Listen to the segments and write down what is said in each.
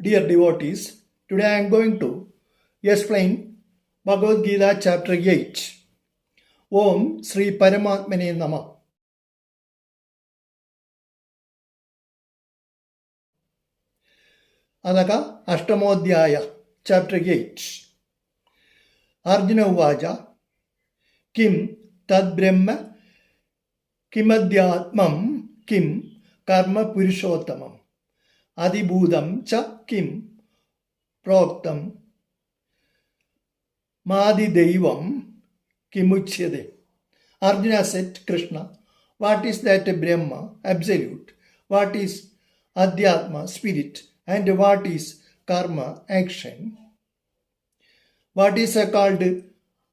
Dear devotees, today I am going to explain Bhagavad Gita chapter 8. Om Sri Paramatmane Nama. Adaka Ashtamodhyaya chapter 8. Arjuna Uvaja Kim Tad Brahma Kimadhyatmam Kim Karma Purushottamam Adibhudam Cha Kim Proktam Madi Deivam Kimuchyade. Arjuna said, Krishna, what is that Brahma, absolute? What is Adhyatma, spirit? And what is karma, action? What is called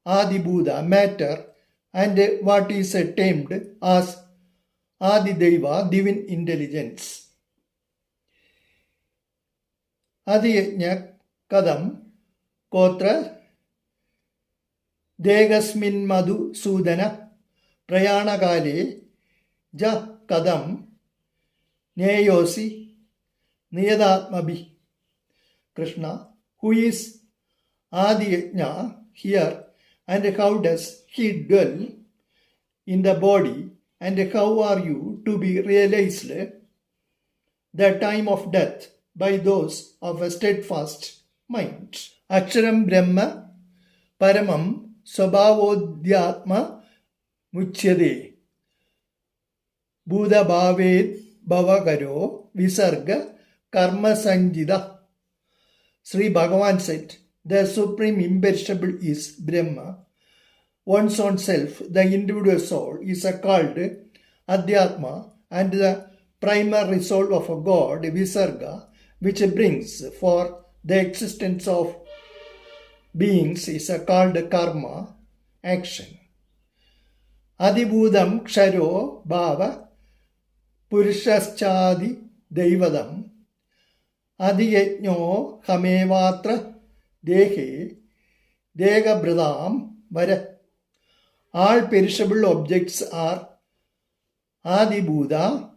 Adibhuda, matter? And what is termed as Adideva, divine intelligence? Adiyajna kadam kotra Degasmin Madhu Sudana Prayanakale Ja Kadam Neyosi Niyadatmabi. Krishna, who is Adiyajna here, and how does he dwell in the body, and how are you to be realized the time of death by those of a steadfast mind? Aksharam Brahma Paramam Swabhavodhyatma Muchyade Buddha Bhaved Bhavakaro Visarga Karma Sanjida. Sri Bhagavan said, the supreme imperishable is Brahma. One's own self, the individual soul, is called Adhyatma, and the primary soul of a God, Visarga, which brings for the existence of beings, is called karma, action. Adibhudam ksharo bhava purushachadi deivadam adiyajno hamevatra dehe degabhradam vara. All perishable objects are Adibhuda.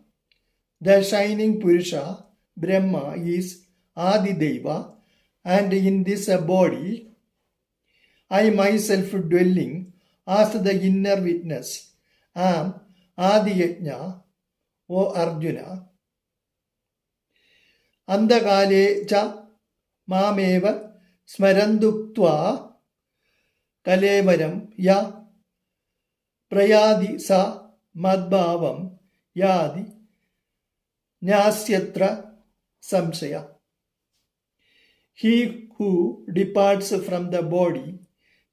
The shining Purusha, Brahma, is Adideva, and in this body I myself dwelling as the inner witness am Adiyajna, O Arjuna. Andakale cha mameva smaranduktva kalevaram ya prayadi sa madbhavam yadi nyasyatra samsaya. He who departs from the body,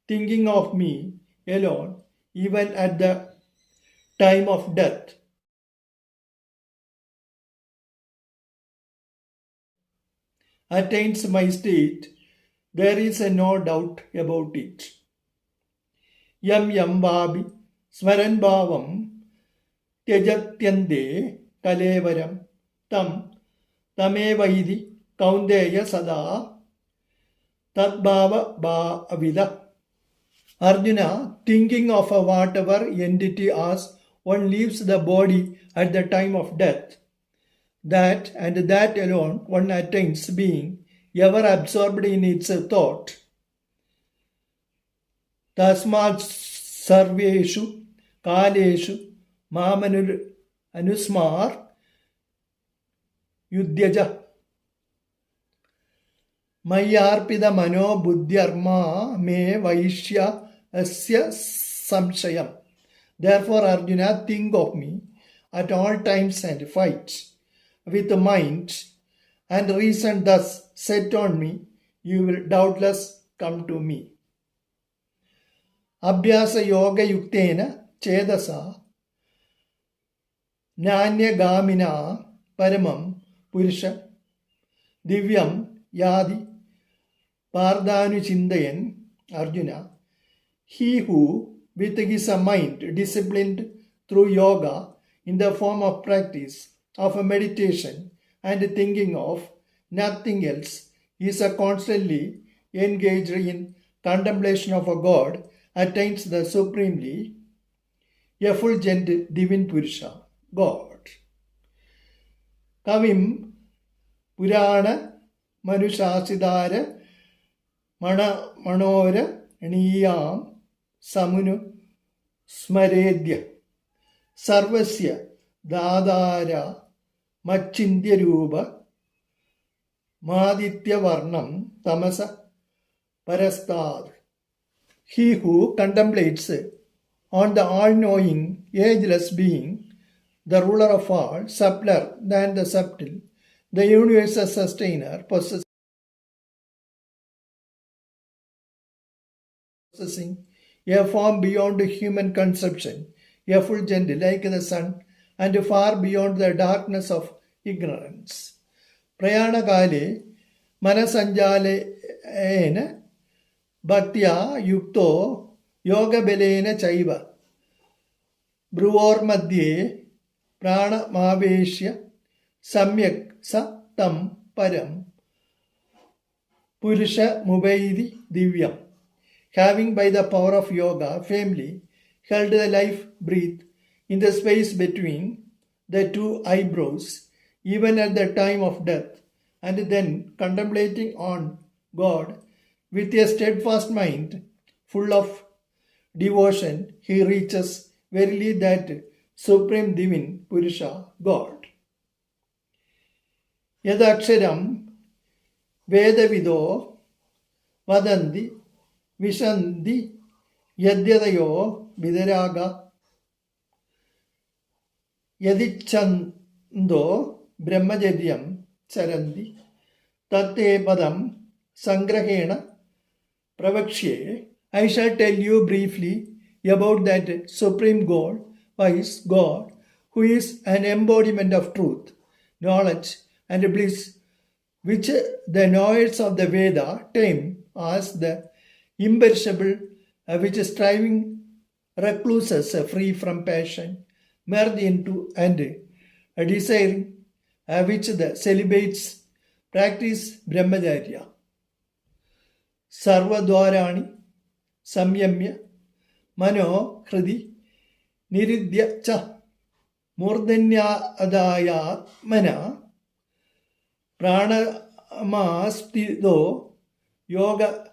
thinking of me alone, even at the time of death, attains my state, there is no doubt about it. Yam yam vabi smaran bhavam tyajatyande kalevaram tam tamevaidi kaundeya sada tadbhava bhavida. Arjuna, thinking of whatever entity as one leaves the body at the time of death, that and that alone one attains, being ever absorbed in its thought. Tasmat sarveshu kaleshu mamanur anusmar yudhyaja Mayarpida mano buddhyarma me vaishya asya samshayam. Therefore, Arjuna, think of me at all times and fight with mind and reason thus set on me, you will doubtless come to me. Abhyasa yoga yuktena chedasa Nyanya gamina paramam purusha divyam yadi pardanu chindayan. Arjuna, he who with his mind disciplined through yoga in the form of practice of a meditation and thinking of nothing else is constantly engaged in contemplation of a God attains the supremely effulgent divine Purusha, God. Kavim Purana മനുശാസിതാര മണോരണീയാം സമുനു സ്മരേദ്യ സർവസ്യ ദാതാര മച്ചിന്യരൂപ മാദിത്യവർണം Tamasa പരസ്താദ്. He who contemplates on the all-knowing, ageless being, the ruler of all, subtler than the subtle, the universal sustainer, possessing a form beyond human conception, effulgent like the sun, and far beyond the darkness of ignorance. പ്രയാണകാലേ മനസഞ്ചാലേന ഭക്ത്യാ യുക്തോ യോഗബലേന ചൈവ ഭ്രുവോർമധ്യേ പ്രാണമാവേശ്യ സമ്യക് സ തം പരം പുരുഷമുപൈതി Divyam. Having by the power of yoga firmly held the life breath in the space between the two eyebrows, even at the time of death, and then contemplating on God with a steadfast mind, full of devotion, he reaches verily that supreme divine Purusha, God. Yadaksharam Vedavido Vadanti Vishanti Yadyadayo Vidaraga Yadichando Brahmajaryam Charanti Tate Padam Sangrahena Pravakshye. I shall tell you briefly about that supreme God, wise God, who is an embodiment of truth, knowledge, and bliss, which the knowers of the Veda term as the imperishable, which striving recluses free from passion merge into and desiring, which the celibates practice brahmacharya. സർവദ്വാരാണി സംയമ്യ മനോ ഹൃദി നിരുദ്യ ച മൂർധന്യാദായാത്മന പ്രാണമാസ്തിതോ യോഗധാരണാം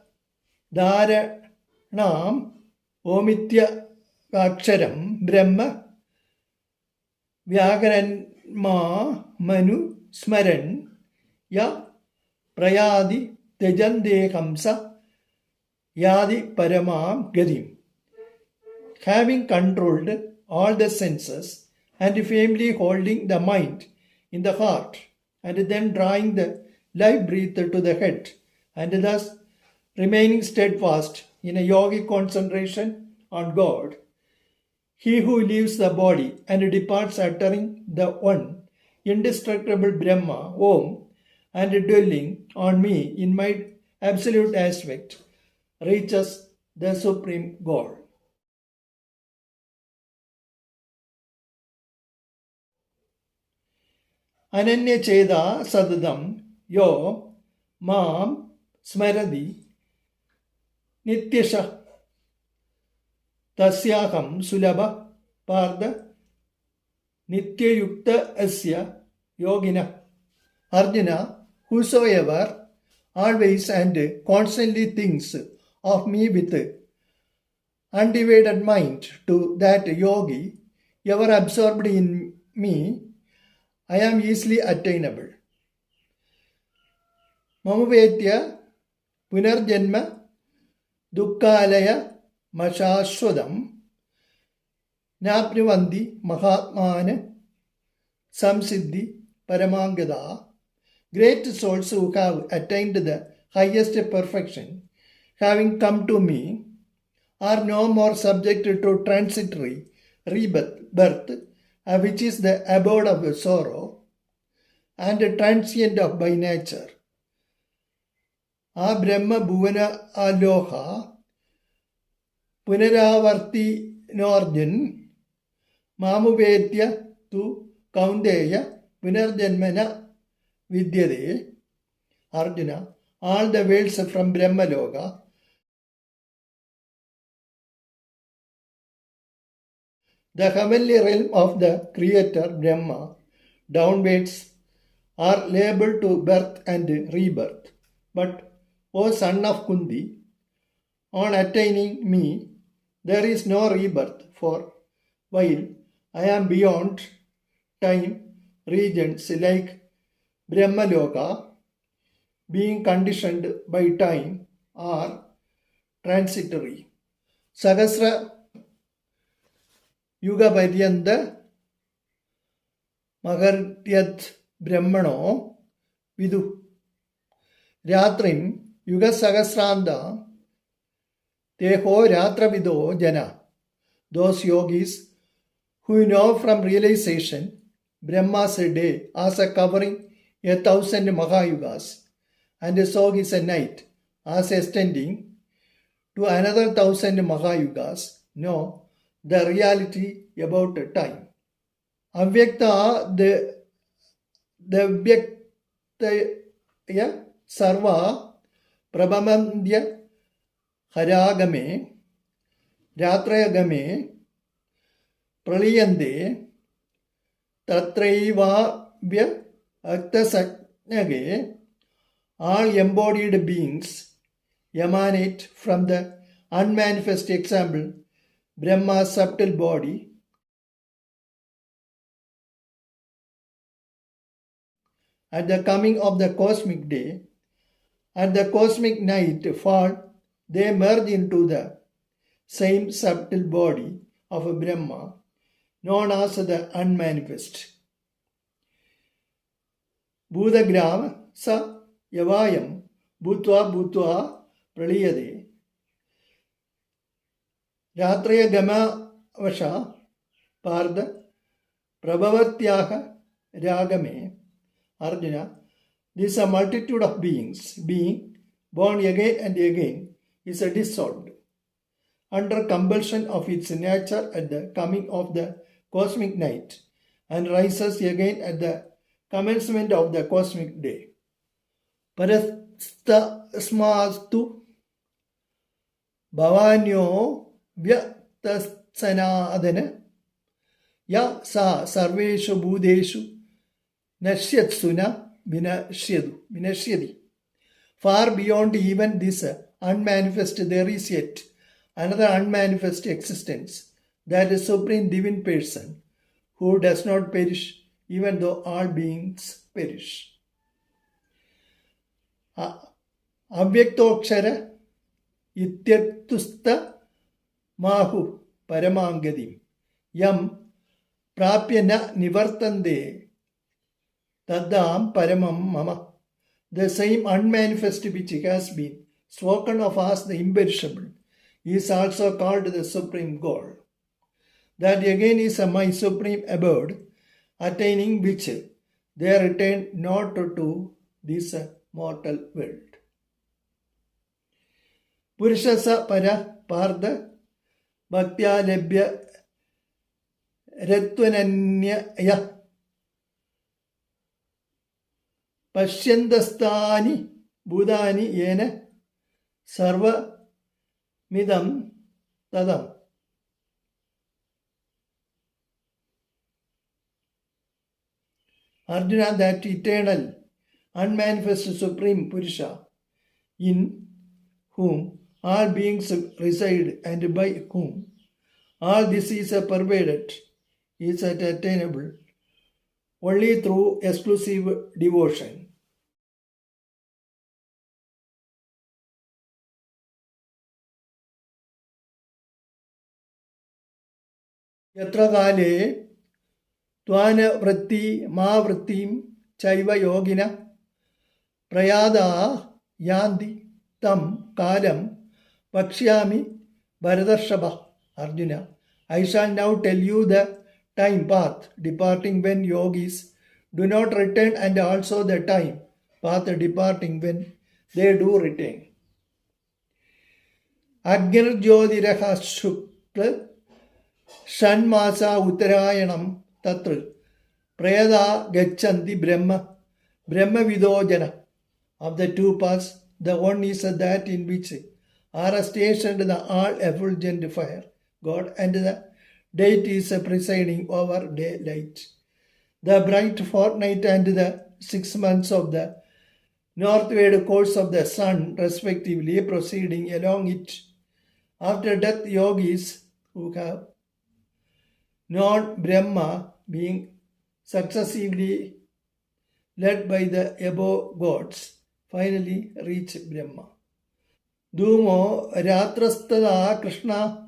ഓമിത്യക്ഷരം ബ്രഹ്മ വ്യാകരന്മാ മനു സ്മരൻ യ പ്രയാതി त्यजन्देहंस yadi paramam gadim. Having controlled all the senses and firmly holding the mind in the heart, and then drawing the life breath to the head, and thus remaining steadfast in a yogic concentration on God, he who leaves the body and departs uttering the one indestructible Brahma, Om, and dwelling on me in my absolute aspect, reaches the supreme goal. Ananya Cheda Sadadam Yo Mam Smaradi Nityasha Tasyaham Sulabha Parda Nityayukta Asya Yogina. Arjuna, whosoever always and constantly thinks of me with undivided mind, to that yogi, ever absorbed in me, I am easily attainable. Mamuvetya punarjanma dukkhalaya mashashwadam naprivandi mahatmana samsiddhi paramangada. Great souls who have attained the highest perfection, having come to me, are no more subject to transitory rebirth, which is the abode of sorrow, and transient by nature. A Brahma Bhuvana Aloha Punaravarti Norjan Mamuvetya tu Kaundeya Punarjanmana Vidyade. Arjuna, all the worlds from Brahma Loka, the heavenly realm of the Creator Brahma, downwards, are liable to birth and rebirth. But, O son of Kundi, on attaining me, there is no rebirth, for while I am beyond time regions like Brahmaloka, being conditioned by time, are transitory. Sahasra Yuga Paryanta Maharyat Brahmano Vidu Ratrim Yuga Sahasranda Teho Ratravido Jana. Those yogis who know from realization Brahma's a day as a covering 1,000 Mahayugas, and a sog is a night as extending to another 1,000 Mahayugas, know the reality about time. Avyakta Devyaktaya Sarva Prabhamandya Haragame Ratrayagame Praliyande Tatraivavya Aktasaknage. All embodied beings emanate from the unmanifest example, Brahma's subtle body. At the coming of the cosmic day, at the cosmic night fall, they merge into the same subtle body of Brahma, known as the unmanifest. Bhudagram sa Yavayam Bhutva Praliyade Ratraya Gama Vasha Parda Prabhavatyaha Ragame. Arjuna, this a multitude of beings, being born again and again, is a dissolved under compulsion of its nature at the coming of the cosmic night, and rises again at the commencement of the cosmic day. Parastasmastu Bhavanyo Vyaktasanadana Ya Sa Sarveshu Bhudeshu Nashyatsuna Vinashyadi. Far beyond even this unmanifest, there is yet another unmanifest existence, that is Supreme Divine Person, who does not perish even though all beings perish. Avyaktokshara Ityartusta Mahu Paramangadim Yam Prapyana Nivartande Tadam Paramam Mama. The same unmanifest which has been spoken of as the imperishable is also called the supreme goal. That again is my supreme abode, attaining which they return not to this mortal world. Purushasa Para Parda Bhaktya Lebhya Ratvananya Pashyandastani Budani Yena Sarva Midam Tadam. Arjuna, that eternal, unmanifest Supreme Purusha, in whom all beings reside and by whom all this is pervaded, is attainable only through exclusive devotion. Yatra kale Tvana Vritti Ma Vrittim Chaiva Yogina Prayada Yanti Tam Kalam Vakshyami Bharadharshava. Arjuna, I shall now tell you the time path departing when yogis do not return, and also the time path departing when they do return. Agni Jyotiraha Shukla Shanmasa Uttarayanam Tatra Prayada Gachanti Brahma Vidojana. Of the two paths, the one is that in which are stationed the all-effulgent fire, God, and the deity is presiding over daylight. The bright fortnight and the 6 months of the northward course of the sun, respectively, proceeding along it. After death, yogis who have known Brahma, being successively led by the above gods, finally reach Brahma. Dhumo Ratrastada Krishna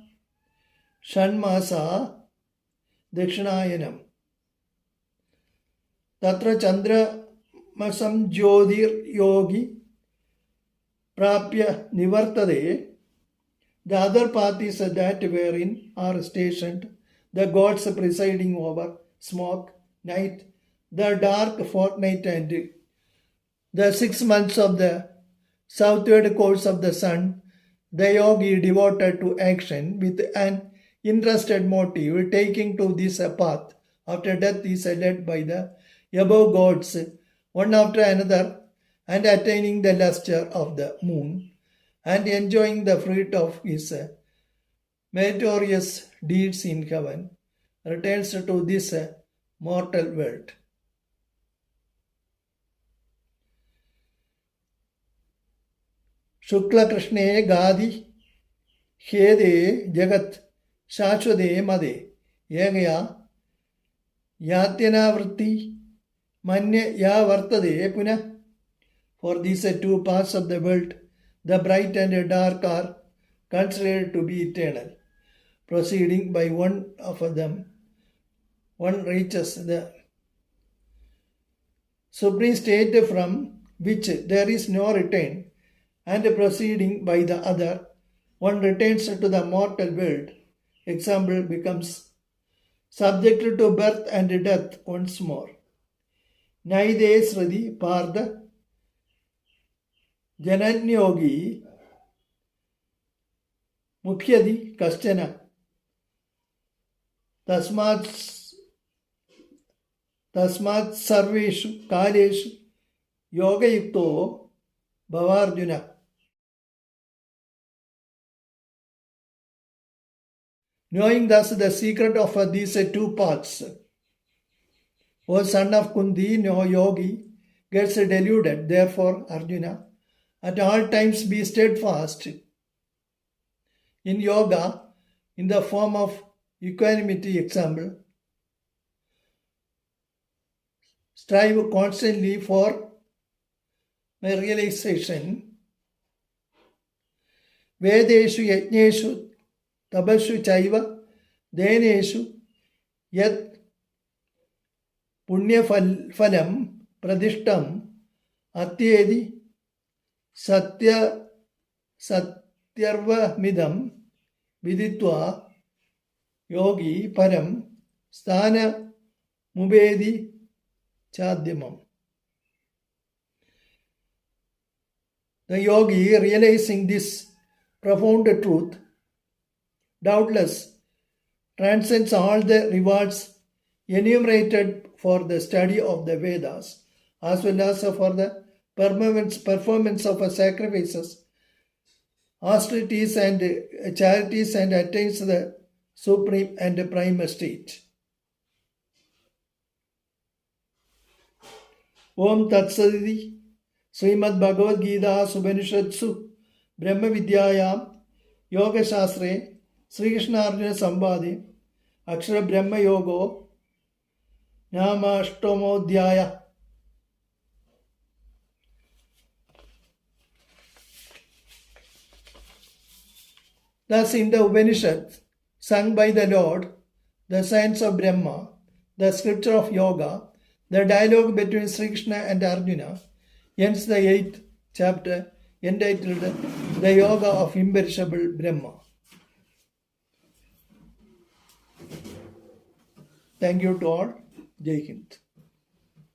Shanmasa Dakshinayanam. Tatra Chandramasam Jyotir Yogi Prapya Nivartade. The other path is that wherein are stationed the gods presiding over smoke, night, the dark fortnight, and the 6 months of the southward course of the sun. The yogi devoted to action with an interested motive, taking to this path after death, is led by the above gods one after another, and attaining the lustre of the moon and enjoying the fruit of his meritorious deeds in heaven, returns to this mortal world. Shukla Krishne Gadi Hede Jagat Shashwade Made Yagaya Yatyana Vritti Manya Ya Vartade Puna. For these two parts of the world, the bright and the dark are considered to be eternal. Proceeding by one of them, one reaches the supreme state from which there is no return, and proceeding by the other, one returns to the mortal world. Example becomes subject to birth and death once more. Naide Sridi Partha Jananyogi Mukhyadi Kastana Tasmat Sarveshu Kaleshu Yoga Yukto Bhavarjuna. Knowing thus the secret of these two paths, O son of Kundi, no yogi gets deluded. Therefore, Arjuna, at all times be steadfast in yoga in the form of equanimity. Example, strive constantly for my realization. Vedeshu yajneshu tabashu chaiva deneshu yat punya phalam pradishtam atyedi satyarva midam viditva yogi param sthana mubedi chadyamam. The yogi, realizing this profound truth, doubtless transcends all the rewards enumerated for the study of the Vedas, as well as for the performance of sacrifices, austerities, and charities, and attains the supreme and prime state. Om Tat Saditi Srimad Bhagavad Gita Subanishatsu Brahma Vidyayam Yoga Shastre Sri Krishna Arjuna Sambadi Akshara Brahma Yogo Nama Ashtomodhyaya. Thus in the Upanishads, sung by the Lord, the science of Brahma, the scripture of yoga, the dialogue between Sri Krishna and Arjuna, ends the 8th chapter entitled The Yoga of Imperishable Brahma. Thank you to all. Jai Hind.